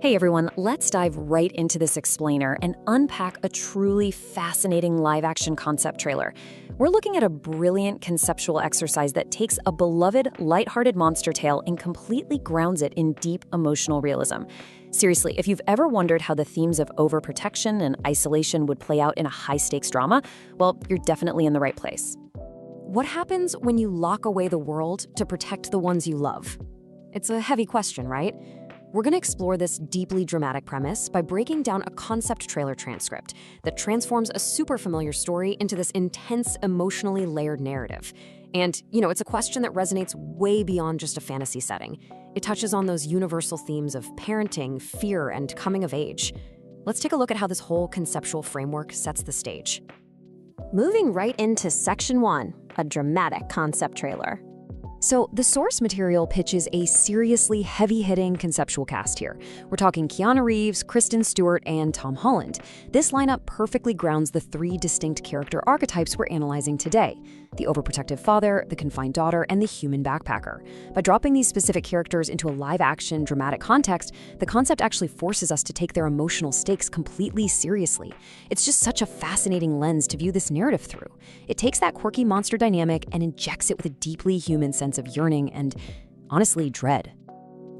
Hey everyone, let's dive right into this explainer and unpack a truly fascinating live-action concept trailer. We're looking at a brilliant conceptual exercise that takes a beloved, lighthearted monster tale and completely grounds it in deep emotional realism. Seriously, if you've ever wondered how the themes of overprotection and isolation would play out in a high-stakes drama, well, you're definitely in the right place. What happens when you lock away the world to protect the ones you love? It's a heavy question, right? We're going to explore this deeply dramatic premise by breaking down a concept trailer transcript that transforms a super familiar story into this intense, emotionally layered narrative. And, it's a question that resonates way beyond just a fantasy setting. It touches on those universal themes of parenting, fear, and coming of age. Let's take a look at how this whole conceptual framework sets the stage. Moving right into Section 1, a dramatic concept trailer. So the source material pitches a seriously heavy-hitting conceptual cast here. We're talking Keanu Reeves, Kristen Stewart, and Tom Holland. This lineup perfectly grounds the three distinct character archetypes we're analyzing today: the overprotective father, the confined daughter, and the human backpacker. By dropping these specific characters into a live-action, dramatic context, the concept actually forces us to take their emotional stakes completely seriously. It's just such a fascinating lens to view this narrative through. It takes that quirky monster dynamic and injects it with a deeply human sense of yearning and, honestly, dread.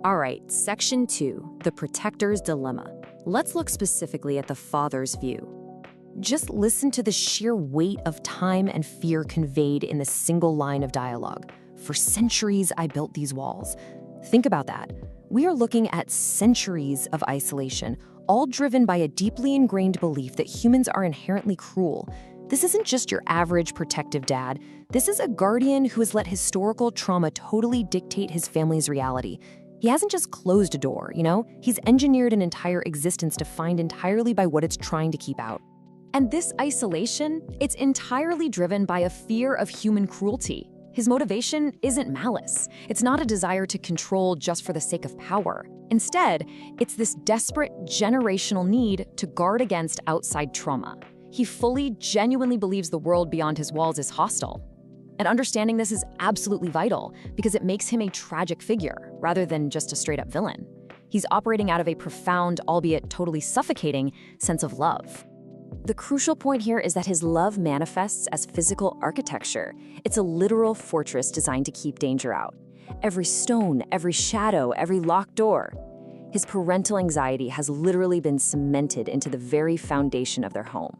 All right, Section 2, the protector's dilemma. Let's look specifically at the father's view. Just listen to the sheer weight of time and fear conveyed in this single line of dialogue. For centuries, I built these walls. Think about that. We are looking at centuries of isolation, all driven by a deeply ingrained belief that humans are inherently cruel. This isn't just your average protective dad. This is a guardian who has let historical trauma totally dictate his family's reality. He hasn't just closed a door, He's engineered an entire existence defined entirely by what it's trying to keep out. And this isolation, it's entirely driven by a fear of human cruelty. His motivation isn't malice. It's not a desire to control just for the sake of power. Instead, it's this desperate generational need to guard against outside trauma. He fully, genuinely believes the world beyond his walls is hostile. And understanding this is absolutely vital because it makes him a tragic figure rather than just a straight-up villain. He's operating out of a profound, albeit totally suffocating, sense of love. The crucial point here is that his love manifests as physical architecture. It's a literal fortress designed to keep danger out. Every stone, every shadow, every locked door. His parental anxiety has literally been cemented into the very foundation of their home.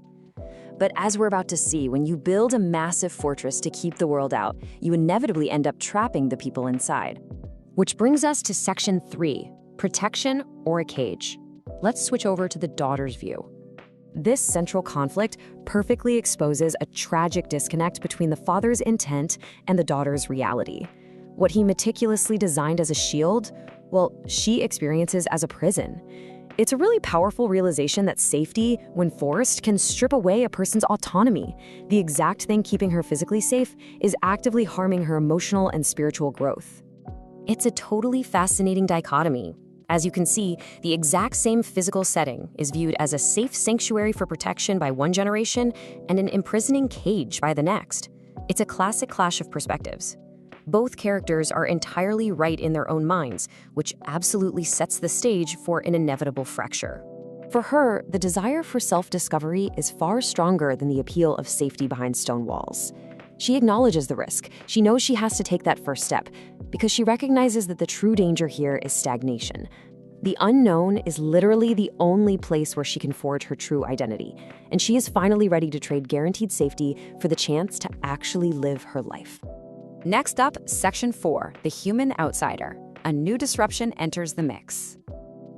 But as we're about to see, when you build a massive fortress to keep the world out, you inevitably end up trapping the people inside. Which brings us to Section 3, protection or a cage. Let's switch over to the daughter's view. This central conflict perfectly exposes a tragic disconnect between the father's intent and the daughter's reality. What he meticulously designed as a shield, well, she experiences as a prison. It's a really powerful realization that safety, when forced, can strip away a person's autonomy. The exact thing keeping her physically safe is actively harming her emotional and spiritual growth. It's a totally fascinating dichotomy. As you can see, the exact same physical setting is viewed as a safe sanctuary for protection by one generation and an imprisoning cage by the next. It's a classic clash of perspectives. Both characters are entirely right in their own minds, which absolutely sets the stage for an inevitable fracture. For her, the desire for self-discovery is far stronger than the appeal of safety behind stone walls. She acknowledges the risk. She knows she has to take that first step because she recognizes that the true danger here is stagnation. The unknown is literally the only place where she can forge her true identity, and she is finally ready to trade guaranteed safety for the chance to actually live her life. Next up, Section 4, the human outsider. A new disruption enters the mix.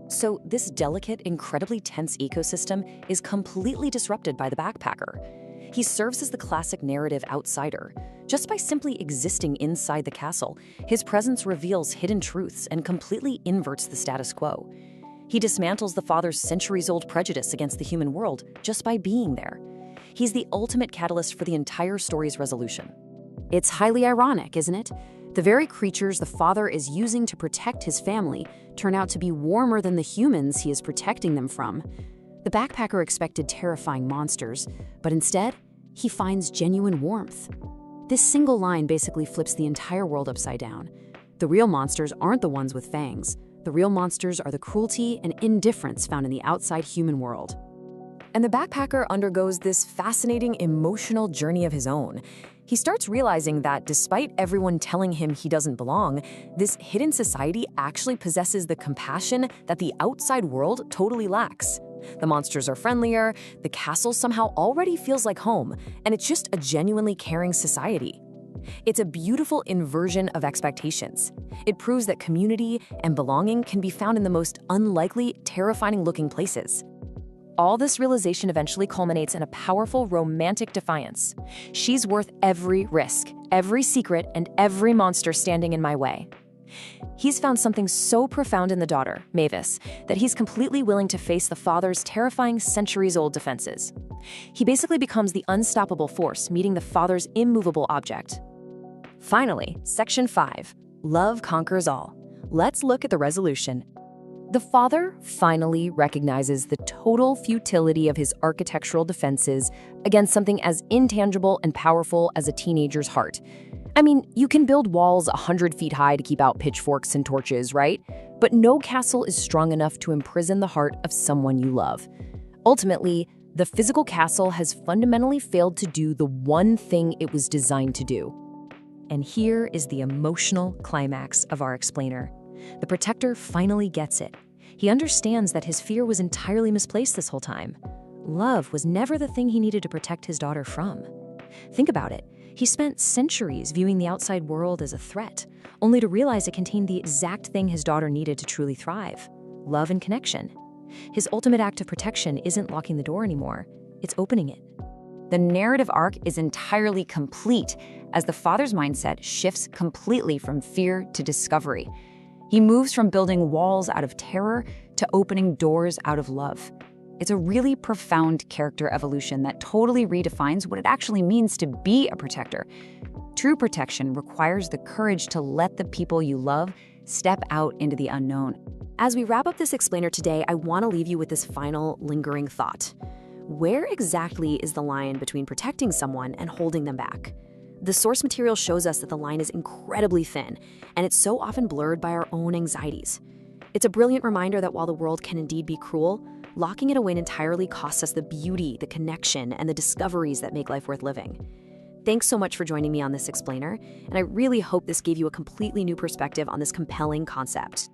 So this delicate, incredibly tense ecosystem is completely disrupted by the backpacker. He serves as the classic narrative outsider. Just by simply existing inside the castle, his presence reveals hidden truths and completely inverts the status quo. He dismantles the father's centuries-old prejudice against the human world just by being there. He's the ultimate catalyst for the entire story's resolution. It's highly ironic, isn't it? The very creatures the father is using to protect his family turn out to be warmer than the humans he is protecting them from. The backpacker expected terrifying monsters, but instead, he finds genuine warmth. This single line basically flips the entire world upside down. The real monsters aren't the ones with fangs, The real monsters are the cruelty and indifference found in the outside human world. And the backpacker undergoes this fascinating emotional journey of his own. He starts realizing that despite everyone telling him he doesn't belong, this hidden society actually possesses the compassion that the outside world totally lacks. The monsters are friendlier, the castle somehow already feels like home, and it's just a genuinely caring society. It's a beautiful inversion of expectations. It proves that community and belonging can be found in the most unlikely, terrifying-looking places. All this realization eventually culminates in a powerful romantic defiance. She's worth every risk, every secret, and every monster standing in my way. He's found something so profound in the daughter, Mavis, that he's completely willing to face the father's terrifying centuries-old defenses. He basically becomes the unstoppable force meeting the father's immovable object. Finally, Section 5, Love Conquers All. Let's look at the resolution. The father finally recognizes the total futility of his architectural defenses against something as intangible and powerful as a teenager's heart. I mean, you can build walls 100 feet high to keep out pitchforks and torches, right? But no castle is strong enough to imprison the heart of someone you love. Ultimately, the physical castle has fundamentally failed to do the one thing it was designed to do. And here is the emotional climax of our explainer. The protector finally gets it. He understands that his fear was entirely misplaced this whole time. Love was never the thing he needed to protect his daughter from. Think about it. He spent centuries viewing the outside world as a threat, only to realize it contained the exact thing his daughter needed to truly thrive: love and connection. His ultimate act of protection isn't locking the door anymore, it's opening it. The narrative arc is entirely complete as the father's mindset shifts completely from fear to discovery. He moves from building walls out of terror to opening doors out of love. It's a really profound character evolution that totally redefines what it actually means to be a protector. True protection requires the courage to let the people you love step out into the unknown. As we wrap up this explainer today, I want to leave you with this final lingering thought. Where exactly is the line between protecting someone and holding them back? The source material shows us that the line is incredibly thin, and it's so often blurred by our own anxieties. It's a brilliant reminder that while the world can indeed be cruel, locking it away entirely costs us the beauty, the connection, and the discoveries that make life worth living. Thanks so much for joining me on this explainer, and I really hope this gave you a completely new perspective on this compelling concept.